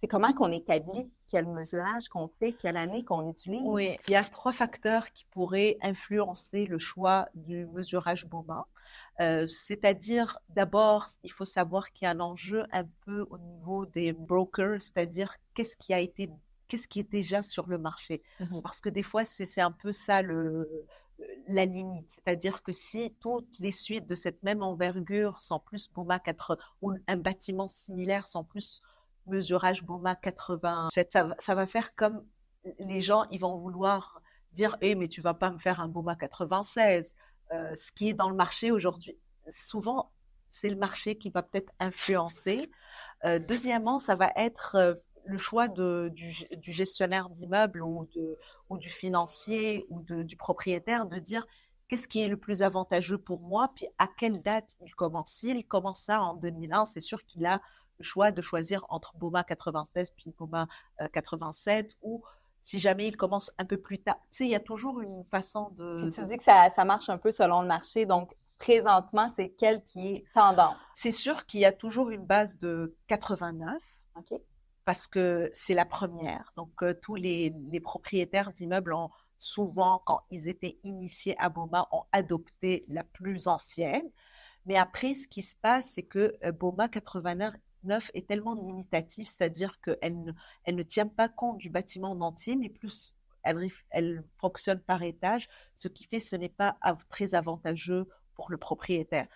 C'est comment qu'on établit quel mesurage qu'on fait, quelle année qu'on utilise? Oui, il y a 3 facteurs qui pourraient influencer le choix du mesurage BOMA. C'est-à-dire, d'abord, il faut savoir qu'il y a un enjeu un peu au niveau des brokers, c'est-à-dire qu'est-ce qui est déjà sur le marché. Mhm. Parce que des fois, c'est un peu ça la limite. C'est-à-dire que si toutes les suites de cette même envergure sont plus BOMA 80 ou un bâtiment similaire sont plus mesurage BOMA 87, ça va faire comme les gens, ils vont vouloir dire, mais tu vas pas me faire un BOMA 96. Ce qui est dans le marché aujourd'hui, souvent, c'est le marché qui va peut-être influencer. Deuxièmement, ça va être le choix du gestionnaire d'immeuble ou du financier du propriétaire de dire qu'est-ce qui est le plus avantageux pour moi, puis à quelle date il commence. S'il commence ça en 2001, c'est sûr qu'il a le choix de choisir entre BOMA 96 puis BOMA 87 ou si jamais il commence un peu plus tard. Tu sais, il y a toujours une façon Puis tu dis que ça marche un peu selon le marché. Donc, présentement, c'est quelle qui est tendance? C'est sûr qu'il y a toujours une base de 89 OK? parce que c'est la première. Donc, tous les propriétaires d'immeubles ont souvent, quand ils étaient initiés à BOMA, ont adopté la plus ancienne. Mais après, ce qui se passe, c'est que BOMA 89 est tellement limitatif, c'est-à-dire elle ne tient pas compte du bâtiment en entier, mais plus elle fonctionne par étage, ce qui fait que ce n'est pas très avantageux pour le propriétaire.